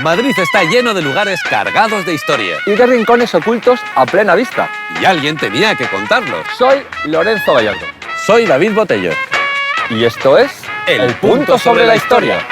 Madrid está lleno de lugares cargados de historia. Y de rincones ocultos a plena vista. Y alguien tenía que contarlos. Soy Lorenzo Gallardo. Soy David Botello. Y esto es El Punto sobre la Historia.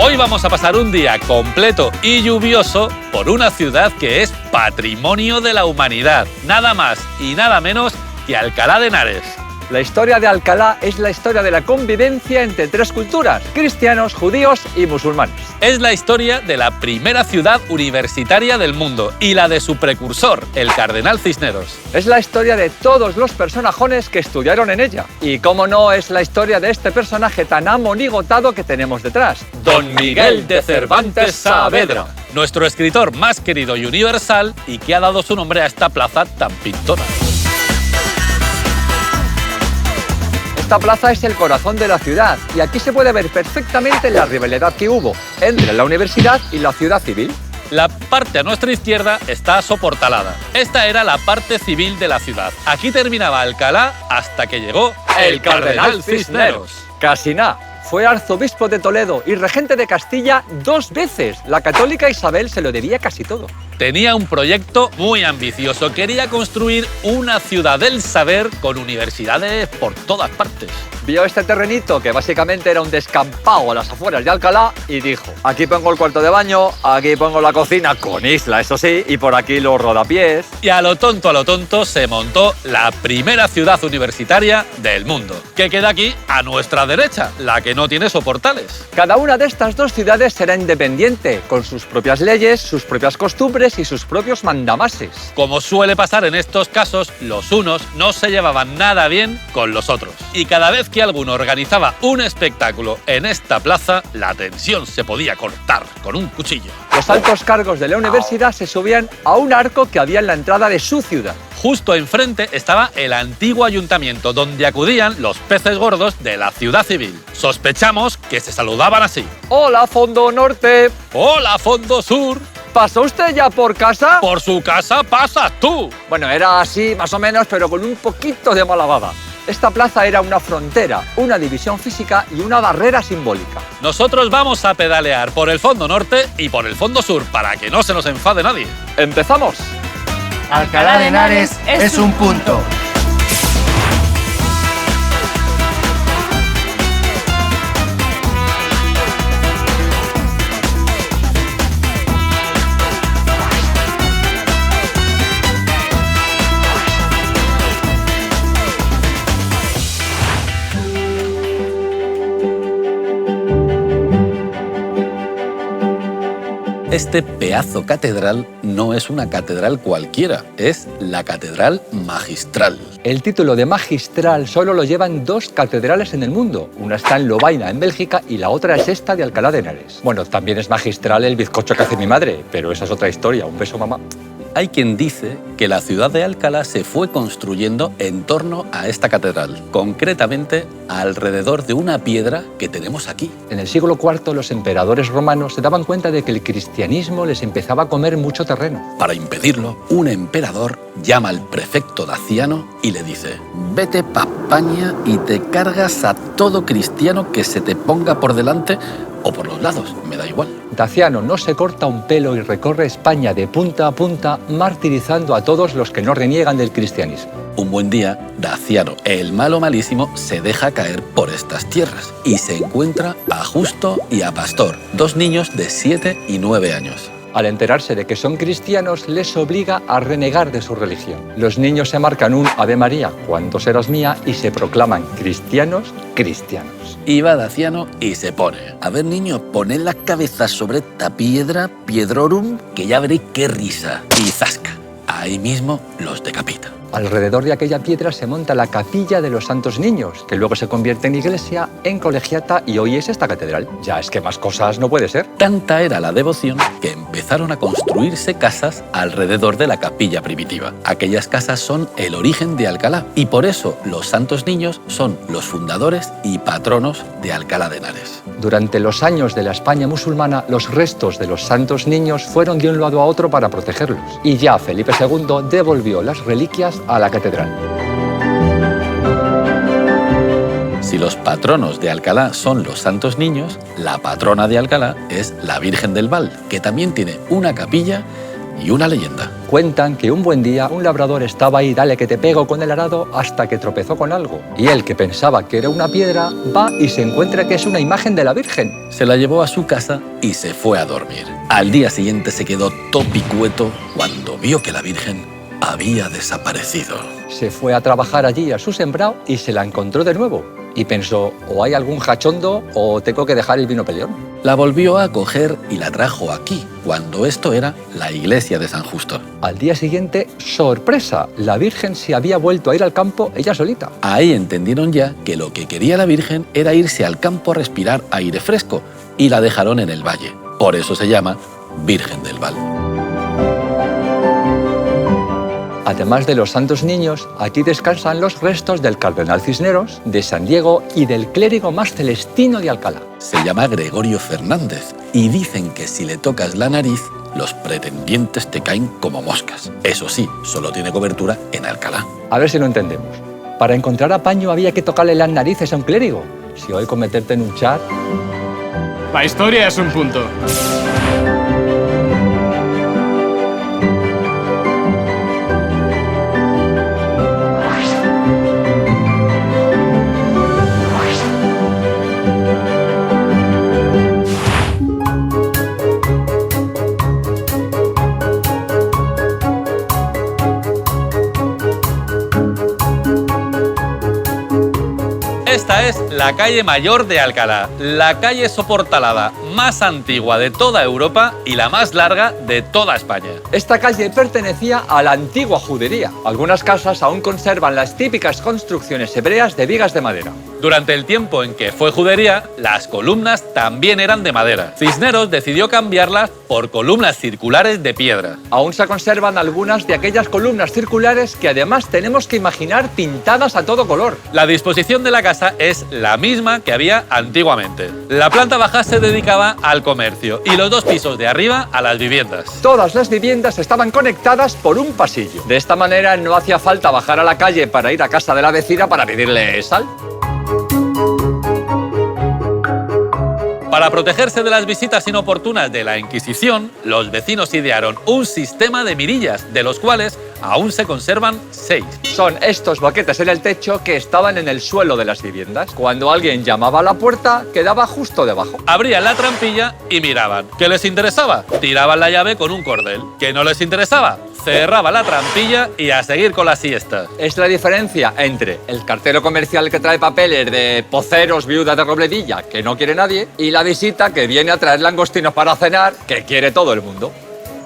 Hoy vamos a pasar un día completo y lluvioso por una ciudad que es patrimonio de la humanidad, nada más y nada menos que Alcalá de Henares. La historia de Alcalá es la historia de la convivencia entre tres culturas, cristianos, judíos y musulmanes. Es la historia de la primera ciudad universitaria del mundo y la de su precursor, el Cardenal Cisneros. Es la historia de todos los personajones que estudiaron en ella. Y cómo no, es la historia de este personaje tan amonigotado que tenemos detrás, Don Miguel de Cervantes Saavedra, nuestro escritor más querido y universal y que ha dado su nombre a esta plaza tan pintora. Esta plaza es el corazón de la ciudad y aquí se puede ver perfectamente la rivalidad que hubo entre la universidad y la ciudad civil. La parte a nuestra izquierda está soportalada. Esta era la parte civil de la ciudad. Aquí terminaba Alcalá hasta que llegó el Cardenal Cisneros. Casi nada. Fue arzobispo de Toledo y regente de Castilla 2 veces. La católica Isabel se lo debía casi todo. Tenía un proyecto muy ambicioso. Quería construir una ciudad del saber con universidades por todas partes. Vio este terrenito, que básicamente era un descampado a las afueras de Alcalá, y dijo: aquí pongo el cuarto de baño, aquí pongo la cocina, con isla, eso sí, y por aquí los rodapiés. Y a lo tonto, se montó la primera ciudad universitaria del mundo, que queda aquí a nuestra derecha, la que no tiene soportales. Cada una de estas 2 ciudades será independiente, con sus propias leyes, sus propias costumbres y sus propios mandamases. Como suele pasar en estos casos, los unos no se llevaban nada bien con los otros. Y cada vez que alguno organizaba un espectáculo en esta plaza, la tensión se podía cortar con un cuchillo. Los altos cargos de la universidad se subían a un arco que había en la entrada de su ciudad. Justo enfrente estaba el antiguo ayuntamiento, donde acudían los peces gordos de la ciudad civil. Sospechamos que se saludaban así: ¡Hola, Fondo Norte! ¡Hola, Fondo Sur! ¿Pasó usted ya por casa? ¡Por su casa pasas tú! Bueno, era así más o menos, pero con un poquito de mala baba. Esta plaza era una frontera, una división física y una barrera simbólica. Nosotros vamos a pedalear por el fondo norte y por el fondo sur para que no se nos enfade nadie. ¡Empezamos! Alcalá de Henares es un punto. Este pedazo catedral no es una catedral cualquiera, es la Catedral Magistral. El título de magistral solo lo llevan 2 catedrales en el mundo. Una está en Lovaina, en Bélgica, y la otra es esta de Alcalá de Henares. Bueno, también es magistral el bizcocho que hace mi madre, pero esa es otra historia. Un beso, mamá. Hay quien dice que la ciudad de Alcalá se fue construyendo en torno a esta catedral, concretamente alrededor de una piedra que tenemos aquí. En el siglo IV los emperadores romanos se daban cuenta de que el cristianismo les empezaba a comer mucho terreno. Para impedirlo, un emperador llama al prefecto Daciano y le dice: vete pa' España y te cargas a todo cristiano que se te ponga por delante o por los lados, me da igual. Daciano no se corta un pelo y recorre España de punta a punta, martirizando a todos los que no reniegan del cristianismo. Un buen día, Daciano, el malo malísimo, se deja caer por estas tierras y se encuentra a Justo y a Pastor, 2 niños de 7 y 9 años. Al enterarse de que son cristianos, les obliga a renegar de su religión. Los niños se marcan un Ave María, cuánto serás mía, y se proclaman cristianos. Y va Daciano y se pone: a ver, niño, poned la cabeza sobre esta piedrorum, que ya veréis qué risa. Y zasca, ahí mismo los decapita. Alrededor de aquella piedra se monta la capilla de los Santos Niños, que luego se convierte en iglesia, en colegiata y hoy es esta catedral. Ya es que más cosas no puede ser. Tanta era la devoción que empezaron a construirse casas alrededor de la capilla primitiva. Aquellas casas son el origen de Alcalá y por eso los Santos Niños son los fundadores y patronos de Alcalá de Henares. Durante los años de la España musulmana, los restos de los Santos Niños fueron de un lado a otro para protegerlos. Y ya Felipe II devolvió las reliquias a la catedral. Si los patronos de Alcalá son los Santos Niños, la patrona de Alcalá es la Virgen del Val, que también tiene una capilla y una leyenda. Cuentan que un buen día un labrador estaba ahí, dale que te pego con el arado, hasta que tropezó con algo. Y él, que pensaba que era una piedra, va y se encuentra que es una imagen de la Virgen. Se la llevó a su casa y se fue a dormir. Al día siguiente se quedó topicueto cuando vio que la Virgen había desaparecido. Se fue a trabajar allí a su sembrado y se la encontró de nuevo. Y pensó, o hay algún jachondo o tengo que dejar el vino peleón. La volvió a coger y la trajo aquí, cuando esto era la iglesia de San Justo. Al día siguiente, sorpresa, la Virgen se había vuelto a ir al campo ella solita. Ahí entendieron ya que lo que quería la Virgen era irse al campo a respirar aire fresco y la dejaron en el valle. Por eso se llama Virgen del Val. Además de los Santos Niños, aquí descansan los restos del cardenal Cisneros, de San Diego y del clérigo más celestino de Alcalá. Se llama Gregorio Fernández y dicen que si le tocas la nariz, los pretendientes te caen como moscas. Eso sí, solo tiene cobertura en Alcalá. A ver si lo entendemos. Para encontrar a Paño había que tocarle las narices a un clérigo. Si hoy con meterte en un chat... La historia es un punto. Esta es la calle Mayor de Alcalá, la calle soportalada más antigua de toda Europa y la más larga de toda España. Esta calle pertenecía a la antigua judería. Algunas casas aún conservan las típicas construcciones hebreas de vigas de madera. Durante el tiempo en que fue judería, las columnas también eran de madera. Cisneros decidió cambiarlas por columnas circulares de piedra. Aún se conservan algunas de aquellas columnas circulares que además tenemos que imaginar pintadas a todo color. La disposición de la casa es la misma que había antiguamente. La planta baja se dedicaba al comercio y los dos pisos de arriba a las viviendas. Todas las viviendas estaban conectadas por un pasillo. De esta manera no hacía falta bajar a la calle para ir a casa de la vecina para pedirle sal. Para protegerse de las visitas inoportunas de la Inquisición, los vecinos idearon un sistema de mirillas, de los cuales aún se conservan 6. Son estos boquetes en el techo que estaban en el suelo de las viviendas. Cuando alguien llamaba a la puerta, quedaba justo debajo. Abrían la trampilla y miraban. ¿Qué les interesaba? Tiraban la llave con un cordel. ¿Qué no les interesaba? Cerraba la trampilla y a seguir con la siesta. Es la diferencia entre el cartero comercial que trae papeles de poceros, viuda de Robledilla, que no quiere nadie, y la visita que viene a traer langostinos para cenar, que quiere todo el mundo.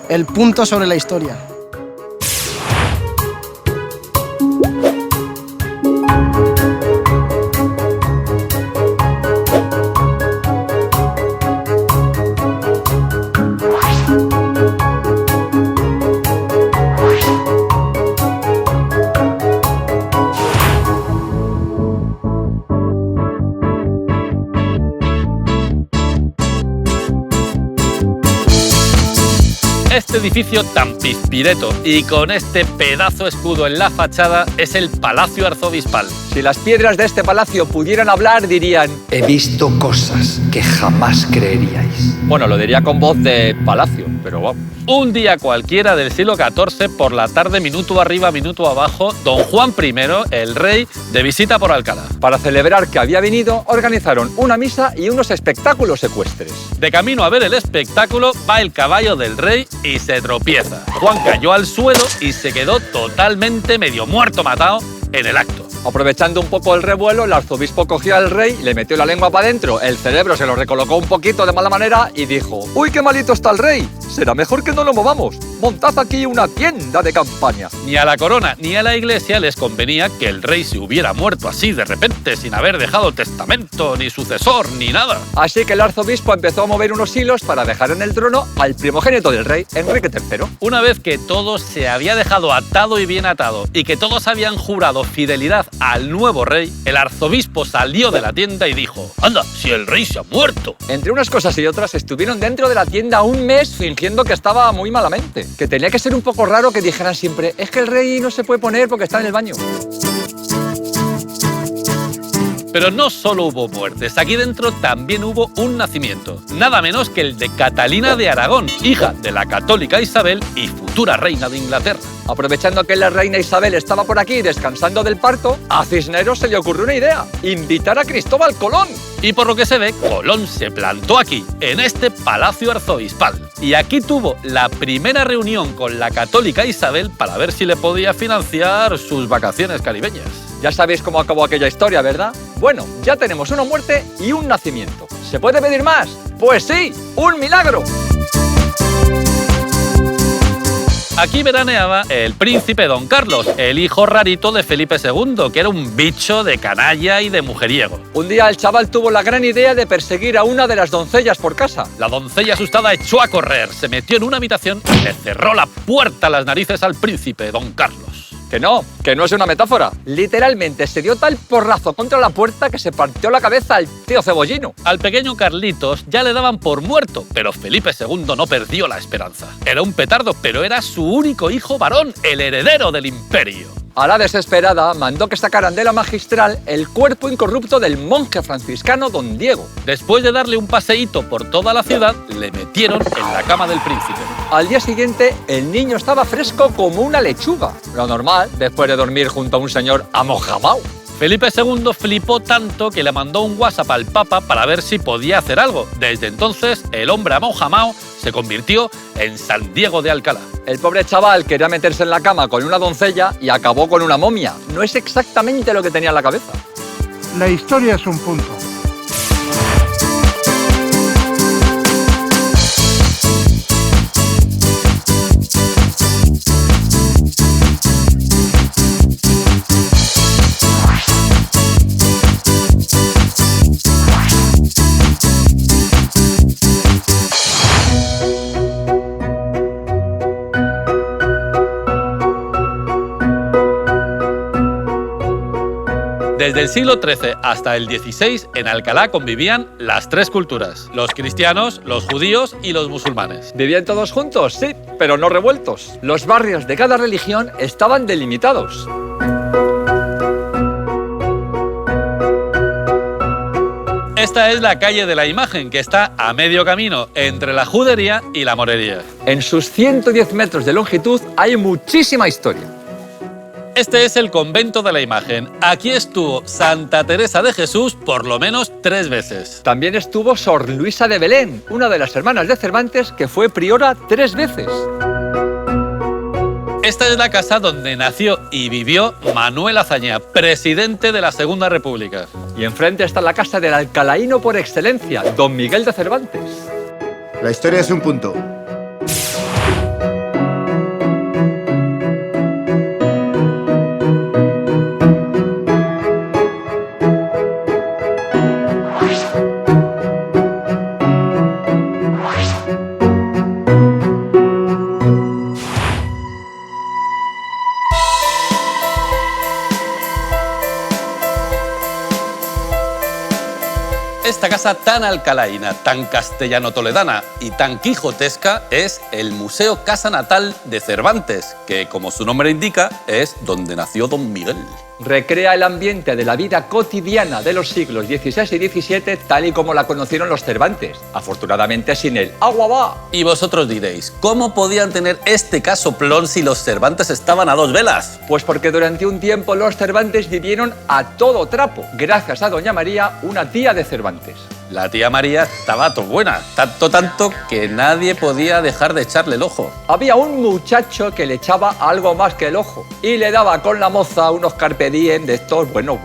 El punto sobre la historia. Este edificio tan pizpireto y con este pedazo escudo en la fachada es el Palacio Arzobispal. Si las piedras de este palacio pudieran hablar, dirían: he visto cosas que jamás creeríais. Bueno, lo diría con voz de palacio, pero wow. Un día cualquiera del siglo XIV, por la tarde, minuto arriba, minuto abajo, don Juan I, el rey, de visita por Alcalá. Para celebrar que había venido, organizaron una misa y unos espectáculos ecuestres. De camino a ver el espectáculo, va el caballo del rey y se tropieza. Juan cayó al suelo y se quedó totalmente medio muerto matado en el acto. Aprovechando un poco el revuelo, el arzobispo cogió al rey, le metió la lengua para adentro, el cerebro se lo recolocó un poquito de mala manera y dijo: ¡uy, qué malito está el rey! será mejor que no lo movamos. Montad aquí una tienda de campaña. Ni a la corona ni a la iglesia les convenía que el rey se hubiera muerto así de repente, sin haber dejado testamento, ni sucesor, ni nada. Así que el arzobispo empezó a mover unos hilos para dejar en el trono al primogénito del rey, Enrique III. Una vez que todo se había dejado atado y bien atado, y que todos habían jurado fidelidad al nuevo rey, el arzobispo salió de la tienda y dijo: ¡Anda, si el rey se ha muerto! Entre unas cosas y otras, estuvieron dentro de la tienda un mes fingiendo que estaba muy malamente. Que tenía que ser un poco raro que dijeran siempre: es que el rey no se puede poner porque está en el baño. Pero no solo hubo muertes, aquí dentro también hubo un nacimiento. Nada menos que el de Catalina de Aragón, hija de la católica Isabel y futura reina de Inglaterra. Aprovechando que la reina Isabel estaba por aquí descansando del parto, a Cisneros se le ocurrió una idea: invitar a Cristóbal Colón. Y por lo que se ve, Colón se plantó aquí, en este palacio arzobispal. Y aquí tuvo la primera reunión con la católica Isabel para ver si le podía financiar sus vacaciones caribeñas. Ya sabéis cómo acabó aquella historia, ¿verdad? Bueno, ya tenemos una muerte y un nacimiento. ¿Se puede pedir más? Pues sí, ¡un milagro! Aquí veraneaba el príncipe Don Carlos, el hijo rarito de Felipe II, que era un bicho de canalla y de mujeriego. Un día el chaval tuvo la gran idea de perseguir a una de las doncellas por casa. La doncella asustada echó a correr, se metió en una habitación y le cerró la puerta a las narices al príncipe Don Carlos. Que no es una metáfora. Literalmente se dio tal porrazo contra la puerta que se partió la cabeza al tío Cebollino. Al pequeño Carlitos ya le daban por muerto, pero Felipe II no perdió la esperanza. Era un petardo, pero era su único hijo varón, el heredero del imperio. A la desesperada mandó que sacaran de la magistral el cuerpo incorrupto del monje franciscano Don Diego. Después de darle un paseíto por toda la ciudad, le metieron en la cama del príncipe. Al día siguiente, el niño estaba fresco como una lechuga. Lo normal, después de dormir junto a un señor amojamao. Felipe II flipó tanto que le mandó un WhatsApp al Papa para ver si podía hacer algo. Desde entonces, el hombre amojamao se convirtió en San Diego de Alcalá. El pobre chaval quería meterse en la cama con una doncella y acabó con una momia. No es exactamente lo que tenía en la cabeza. La historia es un punto. Desde el siglo XIII hasta el XVI, en Alcalá convivían las tres culturas: los cristianos, los judíos y los musulmanes. ¿Vivían todos juntos? Sí, pero no revueltos. Los barrios de cada religión estaban delimitados. Esta es la calle de la Imagen, que está a medio camino entre la judería y la morería. En sus 110 metros de longitud hay muchísima historia. Este es el convento de la Imagen. Aquí estuvo Santa Teresa de Jesús por lo menos 3 veces. También estuvo Sor Luisa de Belén, una de las hermanas de Cervantes que fue priora 3 veces. Esta es la casa donde nació y vivió Manuel Azaña, presidente de la Segunda República. Y enfrente está la casa del alcalaíno por excelencia, Don Miguel de Cervantes. La historia es un punto. Esta casa tan alcalaína, tan castellano-toledana y tan quijotesca es el Museo Casa Natal de Cervantes, que, como su nombre indica, es donde nació Don Miguel. Recrea el ambiente de la vida cotidiana de los siglos XVI y XVII tal y como la conocieron los Cervantes, afortunadamente sin el agua va. Y vosotros diréis, ¿cómo podían tener este casoplón si los Cervantes estaban a 2 velas? Pues porque durante un tiempo los Cervantes vivieron a todo trapo, gracias a Doña María, una tía de Cervantes. La tía María estaba todo buena, tanto que nadie podía dejar de echarle el ojo. Había un muchacho que le echaba algo más que el ojo y le daba con la moza unos carpe diem de estos buenos.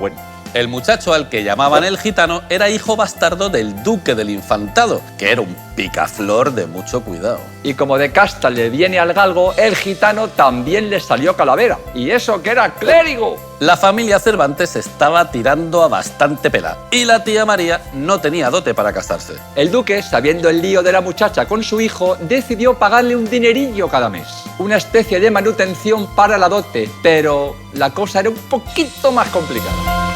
El muchacho al que llamaban el gitano era hijo bastardo del duque del infantado, que era un picaflor de mucho cuidado. Y como de casta le viene al galgo, el gitano también le salió calavera. Y eso que era clérigo. La familia Cervantes estaba tirando a bastante pela y la tía María no tenía dote para casarse. El duque, sabiendo el lío de la muchacha con su hijo, decidió pagarle un dinerillo cada mes. Una especie de manutención para la dote, pero la cosa era un poquito más complicada.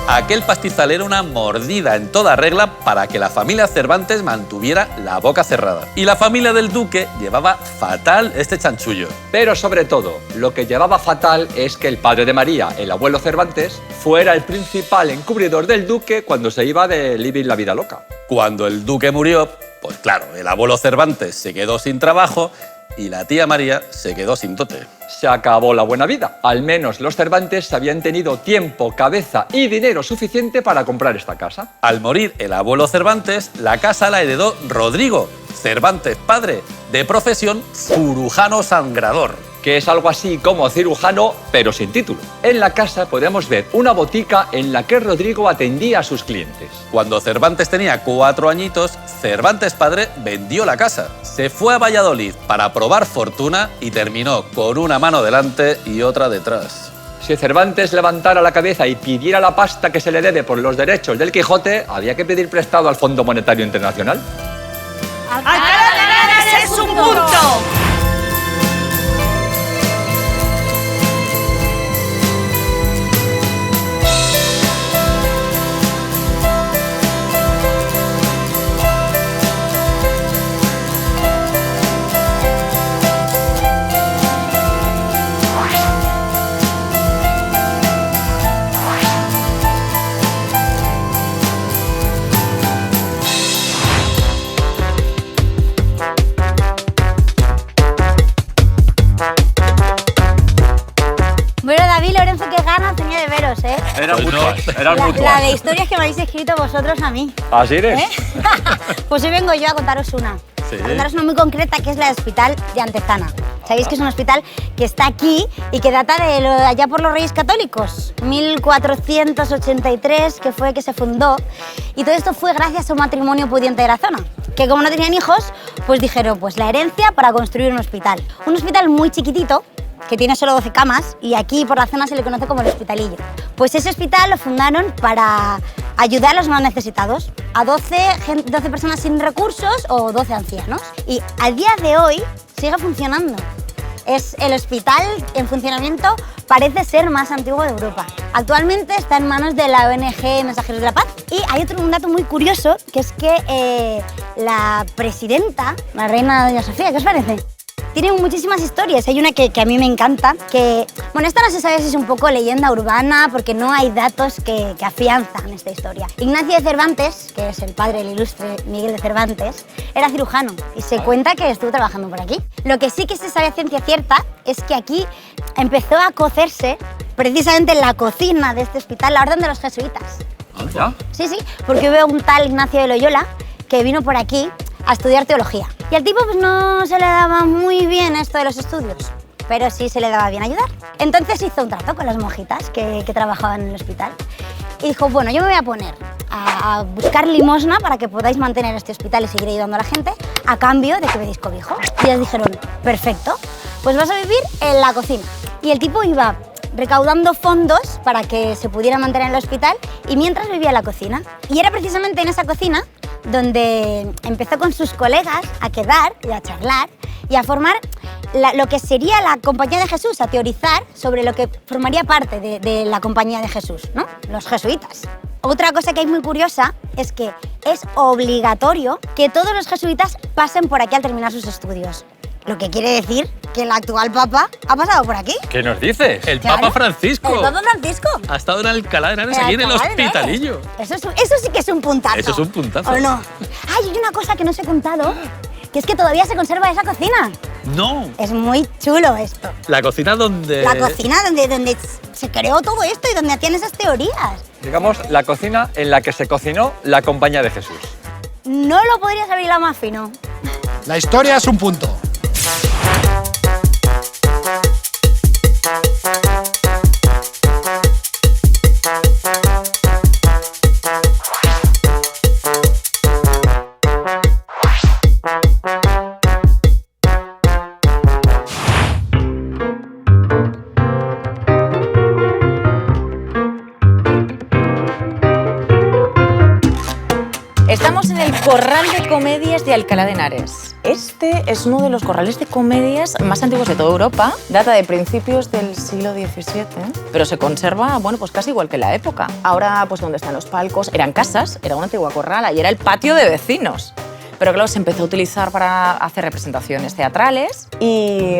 Aquel pastizal era una mordida en toda regla para que la familia Cervantes mantuviera la boca cerrada. Y la familia del duque llevaba fatal este chanchullo. Pero sobre todo, lo que llevaba fatal es que el padre de María, el abuelo Cervantes, fuera el principal encubridor del duque cuando se iba de vivir la vida loca. Cuando el duque murió, pues claro, el abuelo Cervantes se quedó sin trabajo y la tía María se quedó sin dote. Se acabó la buena vida. Al menos los Cervantes habían tenido tiempo, cabeza y dinero suficiente para comprar esta casa. Al morir el abuelo Cervantes, la casa la heredó Rodrigo Cervantes padre, de profesión cirujano sangrador. Que es algo así como cirujano, pero sin título. En la casa podemos ver una botica en la que Rodrigo atendía a sus clientes. Cuando Cervantes tenía 4 añitos, Cervantes padre vendió la casa. Se fue a Valladolid para probar fortuna y terminó con una mano delante y otra detrás. Si Cervantes levantara la cabeza y pidiera la pasta que se le debe por los derechos del Quijote, había que pedir prestado al Fondo Monetario Internacional. ¡Alcalá de Henares es un punto! Bueno, David Lorenzo, qué ganas tenía de veros, ¿eh? Eran La mutuas. de historias que me habéis escrito vosotros a mí. ¿Así eres? ¿Eh? Pues hoy vengo yo a contaros una. Sí. A contaros una muy concreta, que es la del Hospital de Antezana. Sabéis que es un hospital que está aquí y que data de allá por los Reyes Católicos, 1483, que fue que se fundó. Y todo esto fue gracias a un matrimonio pudiente de la zona, que como no tenían hijos, pues dijeron, pues la herencia para construir un hospital. Un hospital muy chiquitito, que tiene solo 12 camas, y aquí por la zona se le conoce como el Hospitalillo. Pues ese hospital lo fundaron para ayudar a los más necesitados, a 12 personas sin recursos o 12 ancianos. Y al día de hoy sigue funcionando. Es el hospital en funcionamiento, parece ser más antiguo de Europa. Actualmente está en manos de la ONG Mensajeros de la Paz. Y hay un dato muy curioso, que es que la presidenta, la reina Doña Sofía, ¿qué os parece? Tiene muchísimas historias. Hay una que a mí me encanta, que, bueno, esta no se sabe si es un poco leyenda urbana, porque no hay datos que afianzan esta historia. Ignacio de Cervantes, que es el padre del ilustre Miguel de Cervantes, era cirujano y se cuenta que estuvo trabajando por aquí. Lo que sí que se sabe a ciencia cierta es que aquí empezó a cocerse, precisamente en la cocina de este hospital, la orden de los jesuitas. ¿Ya? Sí, sí, porque hubo un tal Ignacio de Loyola que vino por aquí a estudiar teología. Y al tipo pues no se le daba muy bien esto de los estudios, pero sí se le daba bien ayudar. Entonces hizo un trato con las monjitas que trabajaban en el hospital y dijo, bueno, yo me voy a poner a buscar limosna para que podáis mantener este hospital y seguir ayudando a la gente a cambio de que me deis cobijo. Y ellas dijeron, perfecto, pues vas a vivir en la cocina. Y el tipo iba recaudando fondos para que se pudiera mantener el hospital y mientras vivía en la cocina. Y era precisamente en esa cocina donde empezó con sus colegas a quedar y a charlar y a formar lo que sería la Compañía de Jesús, a teorizar sobre lo que formaría parte de la Compañía de Jesús, ¿no? Los jesuitas. Otra cosa que hay muy curiosa es que es obligatorio que todos los jesuitas pasen por aquí al terminar sus estudios. Lo que quiere decir que el actual Papa ha pasado por aquí. ¿Qué nos dices? El Claro. Papa Francisco. El Papa Francisco. Ha estado en Alcalá de Henares, aquí en el Alcalá de Henares. Hospitalillo. Eso sí que es un puntazo. Eso es un puntazo. ¿O no? Ay, hay una cosa que no os he contado, que es que todavía se conserva esa cocina. No. Es muy chulo esto. La cocina donde... La cocina donde se creó todo esto y donde hacían esas teorías. Digamos, la cocina en la que se cocinó la Compañía de Jesús. No lo podrías haber hilado más fino. La historia es un punto. Estamos en el Corral de Comedias de Alcalá de Henares. Este es uno de los corrales de comedias más antiguos de toda Europa. Data de principios del siglo XVII, pero se conserva, bueno, pues casi igual que en la época. Ahora, pues donde están los palcos, eran casas, era una antigua corrala y era el patio de vecinos. Pero claro, se empezó a utilizar para hacer representaciones teatrales y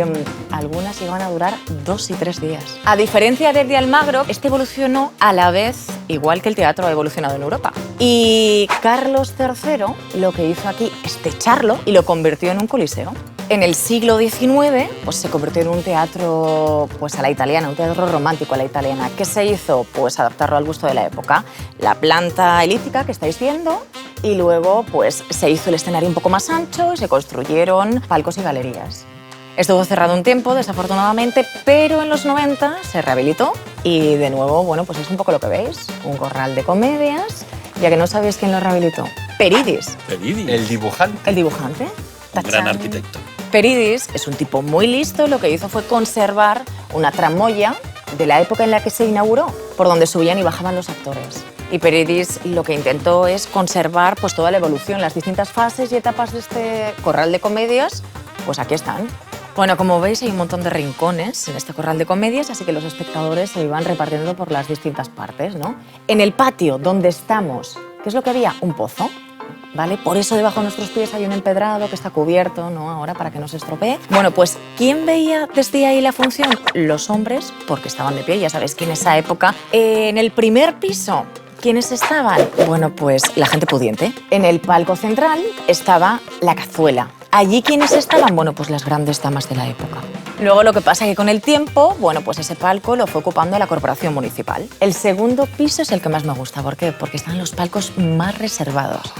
algunas iban a durar 2 y 3 días. A diferencia del de Almagro, este evolucionó a la vez, igual que el teatro ha evolucionado en Europa. Y Carlos III lo que hizo aquí es techarlo y lo convirtió en un coliseo. En el siglo XIX pues, se convirtió en un teatro pues, a la italiana, un teatro romántico a la italiana. ¿Qué se hizo? Pues adaptarlo al gusto de la época. La planta elíptica que estáis viendo y luego pues, se hizo el escenario un poco más ancho y se construyeron palcos y galerías. Estuvo cerrado un tiempo, desafortunadamente, pero en los 90 se rehabilitó y de nuevo, bueno, pues es un poco lo que veis, un corral de comedias, ya que no sabéis quién lo rehabilitó. Peridis. Peridis. El dibujante. El dibujante. Un gran arquitecto. Peridis es un tipo muy listo, lo que hizo fue conservar una tramoya de la época en la que se inauguró, por donde subían y bajaban los actores. Y Peridis lo que intentó es conservar pues, toda la evolución, las distintas fases y etapas de este corral de comedias, pues aquí están. Bueno, como veis hay un montón de rincones en este corral de comedias, así que los espectadores se iban repartiendo por las distintas partes, ¿no? En el patio donde estamos, ¿qué es lo que había? Un pozo. ¿Vale? Por eso debajo de nuestros pies hay un empedrado que está cubierto, ¿no? Ahora para que no se estropee. Bueno, pues ¿quién veía desde ahí la función? Los hombres, porque estaban de pie, ya sabéis que en esa época. En el primer piso, ¿quiénes estaban? Bueno, pues la gente pudiente. En el palco central estaba la cazuela. Allí, ¿quiénes estaban? Bueno, pues las grandes damas de la época. Luego lo que pasa es que con el tiempo, bueno, pues ese palco lo fue ocupando la corporación municipal. El segundo piso es el que más me gusta. ¿Por qué? Porque están los palcos más reservados.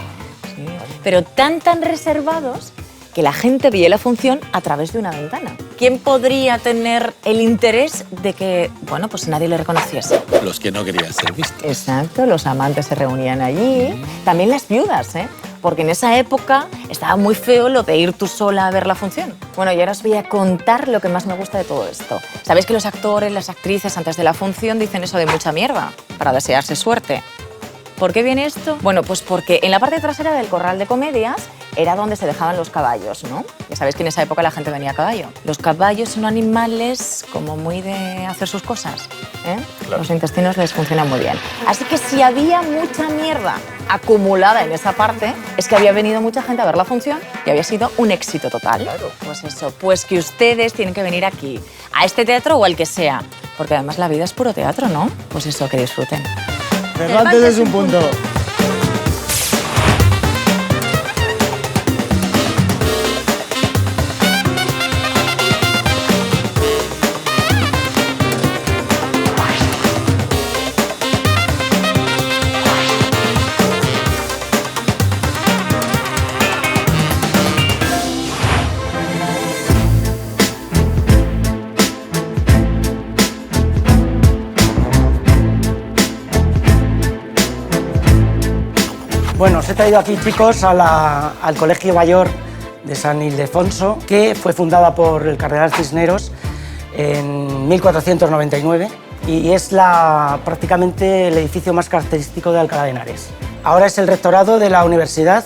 Pero tan reservados que la gente veía la función a través de una ventana. ¿Quién podría tener el interés de que, bueno, pues nadie le reconociese? Los que no querían ser vistos. Exacto, los amantes se reunían allí. También las viudas, ¿eh? Porque en esa época estaba muy feo lo de ir tú sola a ver la función. Bueno, y ahora os voy a contar lo que más me gusta de todo esto. Sabéis que los actores, las actrices antes de la función dicen eso de mucha mierda para desearse suerte. ¿Por qué viene esto? Bueno, pues porque en la parte trasera del corral de comedias era donde se dejaban los caballos, ¿no? Ya sabéis que en esa época la gente venía a caballo. Los caballos son animales como muy de hacer sus cosas, ¿eh? Claro. Los intestinos les funcionan muy bien. Así que si había mucha mierda acumulada en esa parte, es que había venido mucha gente a ver la función y había sido un éxito total. Claro. Pues eso, pues que ustedes tienen que venir aquí, a este teatro o al que sea, porque además la vida es puro teatro, ¿no? Pues eso, que disfruten. Cervantes es un punto. Bueno, os he traído aquí, chicos, al Colegio Mayor de San Ildefonso, que fue fundada por el cardenal Cisneros en 1499 y es prácticamente el edificio más característico de Alcalá de Henares. Ahora es el rectorado de la universidad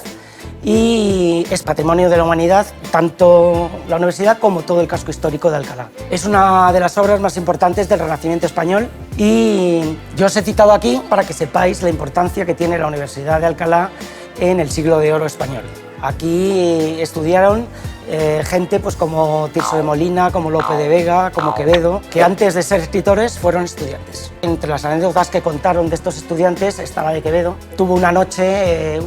y es patrimonio de la humanidad, tanto la universidad como todo el casco histórico de Alcalá. Es una de las obras más importantes del Renacimiento español y yo os he citado aquí para que sepáis la importancia que tiene la Universidad de Alcalá en el siglo de oro español. Aquí estudiaron gente pues, como Tirso de Molina, como Lope de Vega, como Quevedo, que antes de ser escritores fueron estudiantes. Entre las anécdotas que contaron de estos estudiantes estaba de Quevedo. Tuvo una noche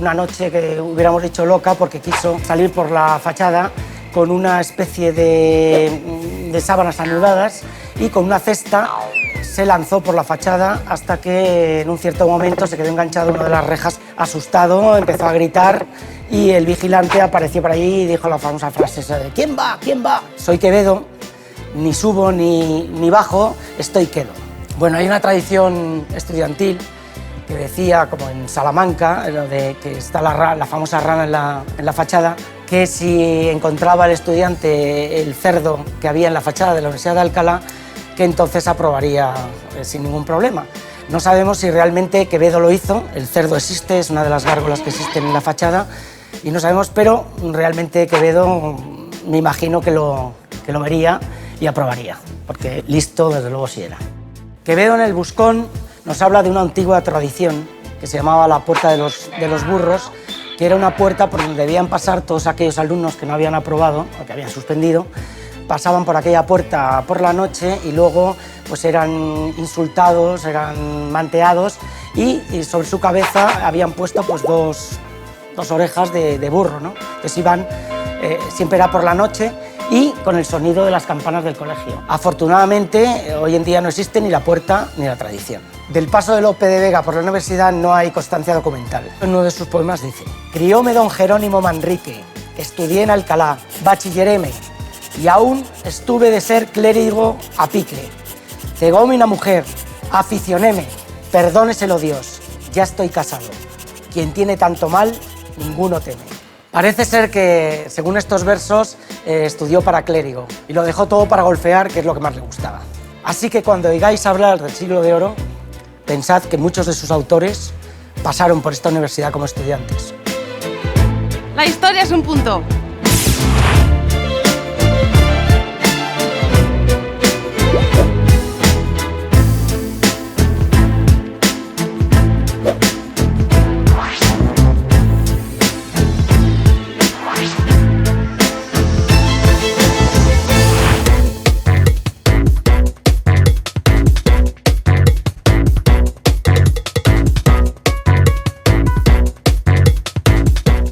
que hubiéramos dicho loca porque quiso salir por la fachada con una especie de sábanas anudadas y con una cesta se lanzó por la fachada hasta que en un cierto momento se quedó enganchado en una de las rejas, asustado, empezó a gritar y el vigilante apareció por allí y dijo la famosa frase esa de ¿quién va? ¿Quién va? Soy Quevedo, ni subo ni bajo, estoy quedo. Bueno, hay una tradición estudiantil que decía, como en Salamanca, que está la famosa rana en la fachada, que si encontraba el estudiante el cerdo que había en la fachada de la Universidad de Alcalá, que entonces aprobaría sin ningún problema. No sabemos si realmente Quevedo lo hizo, el cerdo existe, es una de las gárgolas que existen en la fachada, y no sabemos, pero realmente Quevedo me imagino que lo vería y aprobaría, porque listo desde luego sí era. Quevedo en el Buscón nos habla de una antigua tradición que se llamaba la Puerta de los Burros, que era una puerta por donde debían pasar todos aquellos alumnos que no habían aprobado o que habían suspendido, pasaban por aquella puerta por la noche y luego pues eran insultados, eran manteados y sobre su cabeza habían puesto pues dos orejas de burro, ¿no? Entonces iban, siempre era por la noche y con el sonido de las campanas del colegio. Afortunadamente, hoy en día no existe ni la puerta ni la tradición. Del paso de Lope de Vega por la universidad no hay constancia documental. En uno de sus poemas dice: crióme don Jerónimo Manrique, estudié en Alcalá, bachilleréme, y aún estuve de ser clérigo a pique. Cegóme una mujer, aficionéme, perdóneselo Dios, ya estoy casado. Quien tiene tanto mal, ninguno teme. Parece ser que, según estos versos, estudió para clérigo y lo dejó todo para golfear, que es lo que más le gustaba. Así que cuando oigáis hablar del Siglo de Oro, pensad que muchos de sus autores pasaron por esta universidad como estudiantes. La historia es un punto.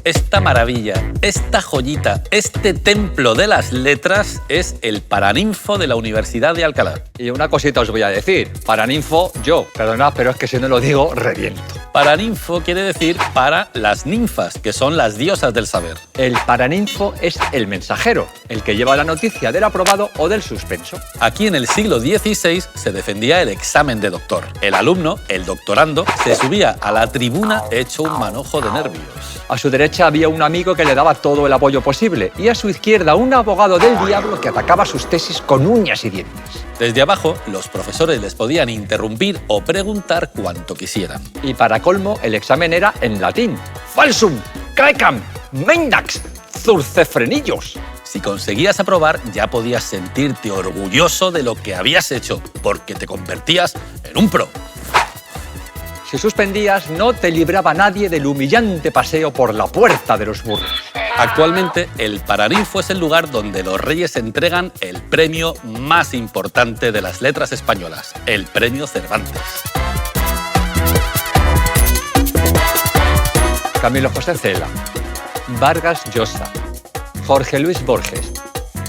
Esta maravilla, esta joyita, este templo de las letras es el Paraninfo de la Universidad de Alcalá. Y una cosita os voy a decir. Paraninfo, yo. Perdonad, pero es que si no lo digo, reviento. Paraninfo quiere decir para las ninfas, que son las diosas del saber. El paraninfo es el mensajero, el que lleva la noticia del aprobado o del suspenso. Aquí en el siglo XVI se defendía el examen de doctor. El alumno, el doctorando, se subía a la tribuna hecho un manojo de nervios. A su derecha había un amigo que le daba todo el apoyo posible y a su izquierda un abogado del diablo que atacaba sus tesis con uñas y dientes. Desde abajo, los profesores les podían interrumpir o preguntar cuanto quisieran. Y para colmo, el examen era en latín. Falsum, caecam, mendax, zurcefrenillos. Si conseguías aprobar, ya podías sentirte orgulloso de lo que habías hecho, porque te convertías en un pro. Si suspendías, no te libraba nadie del humillante paseo por la Puerta de los Burros. Actualmente, el Paraninfo es el lugar donde los reyes entregan el premio más importante de las letras españolas, el Premio Cervantes. Camilo José Cela, Vargas Llosa, Jorge Luis Borges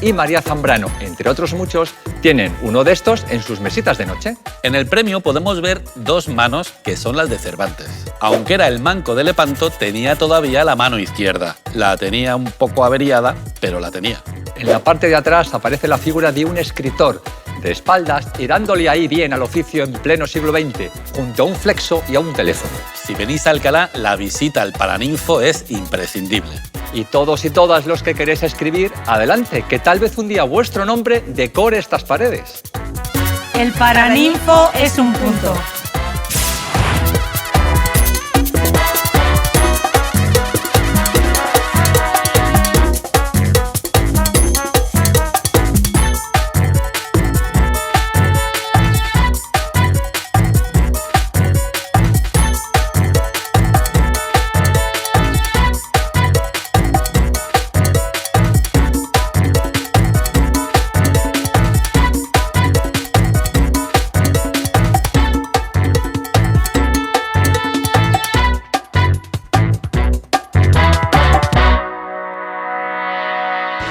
y María Zambrano, entre otros muchos, tienen uno de estos en sus mesitas de noche. En el premio podemos ver dos manos que son las de Cervantes. Aunque era el manco de Lepanto, tenía todavía la mano izquierda. La tenía un poco averiada, pero la tenía. En la parte de atrás aparece la figura de un escritor, de espaldas y dándole ahí bien al oficio en pleno siglo XX, junto a un flexo y a un teléfono. Si venís a Alcalá, la visita al Paraninfo es imprescindible. Y todos y todas los que queréis escribir, adelante, que tal vez un día vuestro nombre decore estas paredes. El Paraninfo es un punto.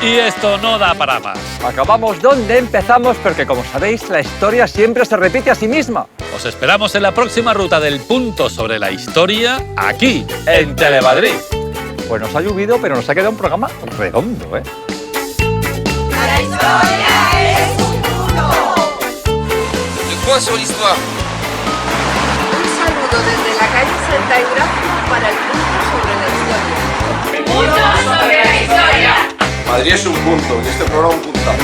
Y esto no da para más. Acabamos donde empezamos porque, como sabéis, la historia siempre se repite a sí misma. Os esperamos en la próxima ruta del punto sobre la historia, aquí, en Telemadrid. Pues nos ha llovido, pero nos ha quedado un programa redondo, ¿eh? La historia es un punto. ¿De quoi sur l'histoire? Un saludo desde la calle Santa Eulalia para el punto sobre la historia. Punto sobre la historia. Madrid es un punto y este programa un puntazo.